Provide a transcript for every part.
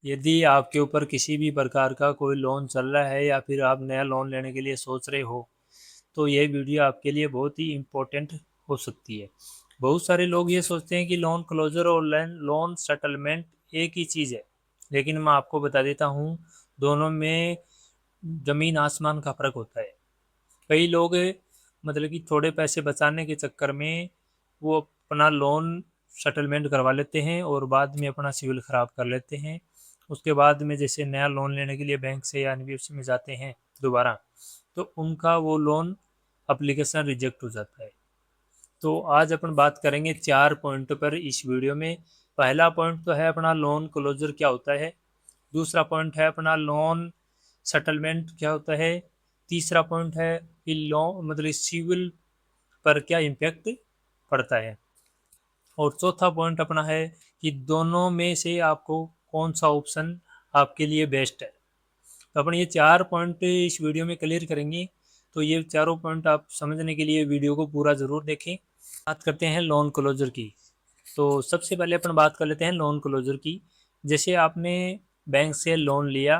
यदि आपके ऊपर किसी भी प्रकार का कोई लोन चल रहा है या फिर आप नया लोन लेने के लिए सोच रहे हो, तो ये वीडियो आपके लिए बहुत ही इम्पोर्टेंट हो सकती है। बहुत सारे लोग ये सोचते हैं कि लोन क्लोजर और लोन सेटलमेंट एक ही चीज़ है, लेकिन मैं आपको बता देता हूँ, दोनों में ज़मीन आसमान का फ़र्क होता है। कई लोग मतलब कि थोड़े पैसे बचाने के चक्कर में वो अपना लोन सेटलमेंट करवा लेते हैं और बाद में अपना सिविल ख़राब कर लेते हैं। उसके बाद में जैसे नया लोन लेने के लिए बैंक से या एनबीएफसी में जाते हैं दोबारा, तो उनका वो लोन एप्लीकेशन रिजेक्ट हो जाता है। तो आज अपन बात करेंगे 4 पॉइंट पर इस वीडियो में। पहला पॉइंट तो है अपना लोन क्लोजर क्या होता है। दूसरा पॉइंट है अपना लोन सेटलमेंट क्या होता है। तीसरा पॉइंट है कि लोन मतलब सिविल पर क्या इम्पैक्ट पड़ता है। और चौथा पॉइंट अपना है कि दोनों में से आपको कौन सा ऑप्शन आपके लिए बेस्ट है। तो अपन ये 4 पॉइंट इस वीडियो में क्लियर करेंगे। तो ये चारों पॉइंट आप समझने के लिए वीडियो को पूरा ज़रूर देखें। बात करते हैं लोन क्लोजर की। तो सबसे पहले अपन बात कर लेते हैं लोन क्लोजर की। जैसे आपने बैंक से लोन लिया,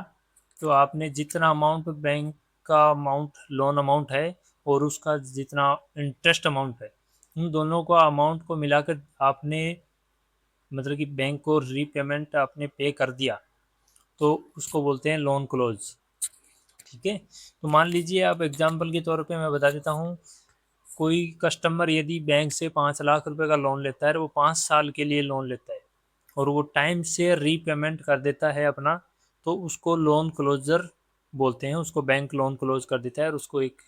तो आपने जितना अमाउंट बैंक का अमाउंट लोन अमाउंट है और उसका जितना इंटरेस्ट अमाउंट है, उन दोनों का अमाउंट को मिलाकर आपने मतलब कि बैंक को रीपेमेंट आपने पे कर दिया, तो उसको बोलते हैं लोन क्लोज। ठीक है। तो मान लीजिए आप एग्जाम्पल के तौर पे मैं बता देता हूँ, कोई कस्टमर यदि बैंक से 5 लाख रुपए का लोन लेता है, वो 5 साल के लिए लोन लेता है और वो टाइम से रीपेमेंट कर देता है अपना, तो उसको लोन क्लोजर बोलते हैं। उसको बैंक लोन क्लोज कर देता है और उसको एक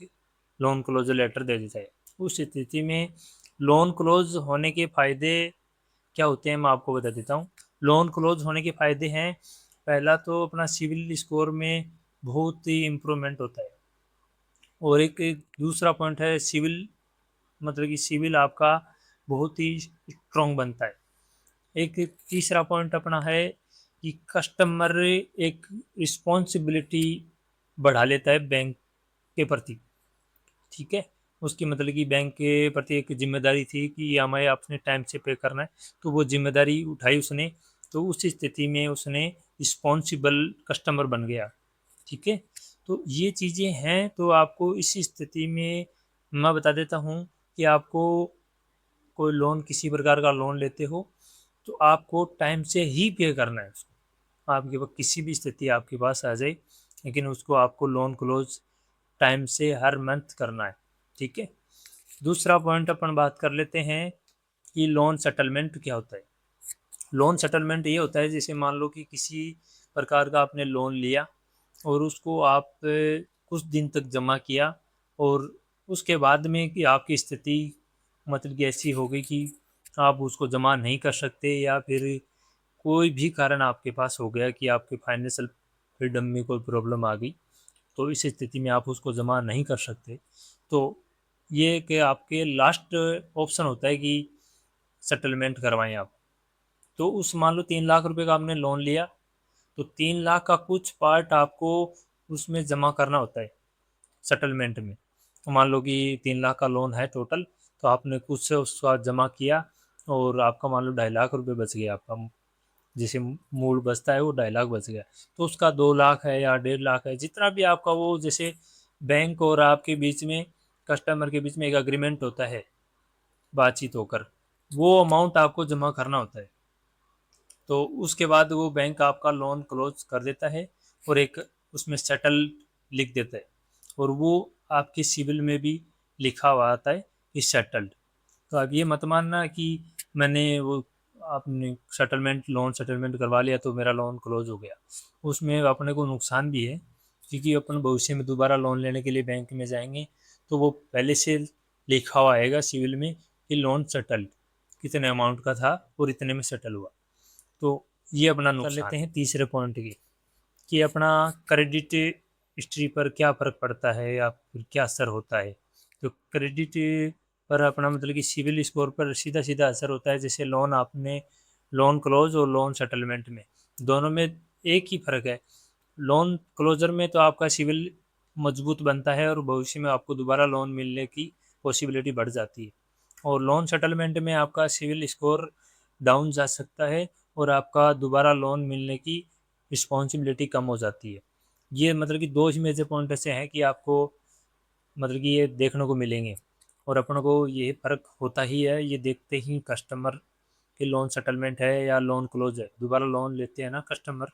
लोन क्लोजर लेटर दे देता है। उस स्थिति में लोन क्लोज होने के फायदे क्या होते हैं मैं आपको बता देता हूँ। लोन क्लोज होने के फायदे हैं, पहला तो अपना सिविल स्कोर में बहुत ही इम्प्रूवमेंट होता है। और एक दूसरा पॉइंट है सिविल मतलब कि सिविल आपका बहुत ही स्ट्रॉन्ग बनता है। एक तीसरा पॉइंट अपना है कि कस्टमर एक रिस्पॉन्सिबिलिटी बढ़ा लेता है बैंक के प्रति। ठीक है। उसकी मतलब कि बैंक के प्रति एक जिम्मेदारी थी कि हमें अपने टाइम से पे करना है, तो वो जिम्मेदारी उठाई उसने। तो उस स्थिति में उसने रिस्पॉन्सिबल कस्टमर बन गया। ठीक है। तो ये चीज़ें हैं। तो आपको इस स्थिति में मैं बता देता हूँ कि आपको कोई लोन किसी प्रकार का लोन लेते हो, तो आपको टाइम से ही पे करना है उसको। आपके पास किसी भी स्थिति आपके पास आ जाए, लेकिन उसको आपको लोन क्लोज टाइम से हर मंथ करना है। ठीक है। दूसरा पॉइंट अपन बात कर लेते हैं कि लोन सेटलमेंट क्या होता है। लोन सेटलमेंट ये होता है, जैसे मान लो कि किसी प्रकार का आपने लोन लिया और उसको आप कुछ दिन तक जमा किया, और उसके बाद में कि आपकी स्थिति मतलब कि ऐसी हो गई कि आप उसको जमा नहीं कर सकते, या फिर कोई भी कारण आपके पास हो गया कि आपके फाइनेंशियल फ्रीडम में कोई प्रॉब्लम आ गई, तो इस स्थिति में आप उसको जमा नहीं कर सकते। तो ये कि आपके लास्ट ऑप्शन होता है कि सेटलमेंट करवाएं आप। तो उस मान लो 3 लाख रुपए का आपने लोन लिया, तो 3 लाख का कुछ पार्ट आपको उसमें जमा करना होता है सेटलमेंट में। तो मान लो कि 3 लाख का लोन है टोटल, तो आपने कुछ से उसका जमा किया और आपका मान लो 2.5 लाख रुपए बच गया आपका, जैसे मूल बचता है वो 2.5 लाख बच गया। तो उसका 2 लाख है या 1.5 लाख है, जितना भी आपका वो, जैसे बैंक और आपके बीच में कस्टमर के बीच में एक अग्रीमेंट होता है बातचीत होकर, वो अमाउंट आपको जमा करना होता है। तो उसके बाद वो बैंक आपका लोन क्लोज कर देता है और एक उसमें सेटल लिख देता है, और वो आपके सिविल में भी लिखा हुआ आता है कि सेटल्ड। तो अब ये मत मानना कि मैंने वो आपने सेटलमेंट लोन सेटलमेंट करवा लिया तो मेरा लोन क्लोज हो गया। उसमें अपने को नुकसान भी है, क्योंकि अपन भविष्य में दोबारा लोन लेने के लिए बैंक में जाएंगे, तो वो पहले से लिखा हुआ आएगा सिविल में कि लोन सेटल्ड कितने अमाउंट का था और इतने में सेटल हुआ। तो ये अपना नुकसान कर लेते हैं तीसरे पॉइंट की, कि अपना क्रेडिट हिस्ट्री पर क्या फ़र्क पड़ता है या फिर क्या असर होता है। तो क्रेडिट पर अपना मतलब कि सिविल स्कोर पर सीधा सीधा असर होता है। जैसे लोन आपने लोन क्लोज और लोन सेटलमेंट में दोनों में एक ही फ़र्क है। लोन क्लोजर में तो आपका सिविल मजबूत बनता है और भविष्य में आपको दोबारा लोन मिलने की पॉसिबिलिटी बढ़ जाती है। और लोन सेटलमेंट में आपका सिविल स्कोर डाउन जा सकता है और आपका दोबारा लोन मिलने की रिस्पॉन्सिबिलिटी कम हो जाती है। ये मतलब कि दो ही मेजर पॉइंट ऐसे हैं कि आपको मतलब कि ये देखने को मिलेंगे, और अपन को ये फ़र्क होता ही है ये देखते ही कस्टमर कि लोन सेटलमेंट है या लोन क्लोज है। दोबारा लोन लेते हैं ना कस्टमर,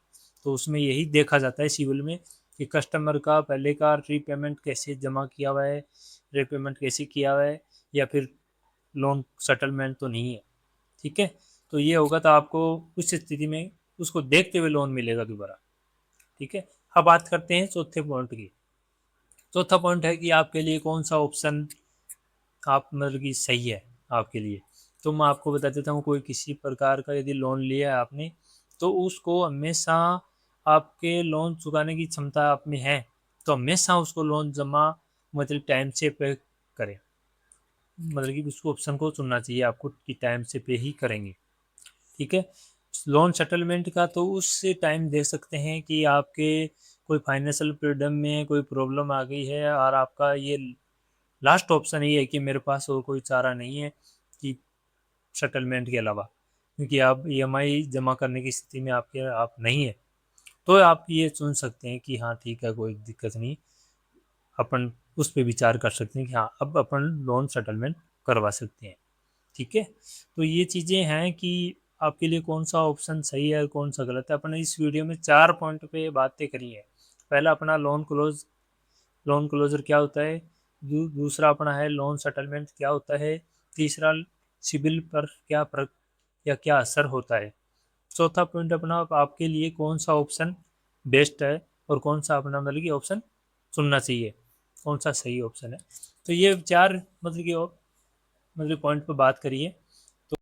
तो उसमें यही देखा जाता है सिविल में कि कस्टमर का पहले का रीपेमेंट कैसे जमा किया हुआ है, रीपेमेंट कैसे किया हुआ है, या फिर लोन सेटलमेंट तो नहीं है। ठीक है, तो ये होगा तो आपको उस स्थिति में उसको देखते हुए लोन मिलेगा दोबारा। ठीक है, अब बात करते हैं चौथे पॉइंट की। चौथा पॉइंट है कि आपके लिए कौन सा ऑप्शन आप मतलब कि सही है आपके लिए। तो मैं आपको बता देता हूँ, कोई किसी प्रकार का यदि लोन लिया है आपने, तो उसको हमेशा आपके लोन चुकाने की क्षमता आप में है तो हमेशा उसको लोन जमा मतलब टाइम से पे करें। मतलब कि उसको ऑप्शन को चुनना चाहिए आपको कि टाइम से पे ही करेंगे। ठीक है, लोन सेटलमेंट का तो उस टाइम देख सकते हैं कि आपके कोई फाइनेंशियल फ्रीडम में कोई प्रॉब्लम आ गई है और आपका ये लास्ट ऑप्शन ये है कि मेरे पास और कोई चारा नहीं है कि सेटलमेंट के अलावा, क्योंकि आप ईएमआई जमा करने की स्थिति में आपके आप नहीं है, तो आप ये चुन सकते हैं कि हाँ ठीक है कोई दिक्कत नहीं, अपन उस पर विचार कर सकते हैं कि हाँ अब अपन लोन सेटलमेंट करवा सकते हैं। ठीक है, तो ये चीज़ें हैं कि आपके लिए कौन सा ऑप्शन सही है और कौन सा गलत है। अपन ने इस वीडियो में 4 पॉइंट पे बातें करी है। पहला अपना लोन क्लोजर क्या होता है, दूसरा अपना है लोन सेटलमेंट क्या होता है, तीसरा सिबिल पर क्या फर्क या क्या असर होता है, चौथा पॉइंट अपना आपके लिए कौन सा ऑप्शन बेस्ट है और कौन सा अपना मतलब कि ऑप्शन चुनना चाहिए, कौन सा सही ऑप्शन है। तो ये चार मतलब कि मतलब पॉइंट पर बात करिए।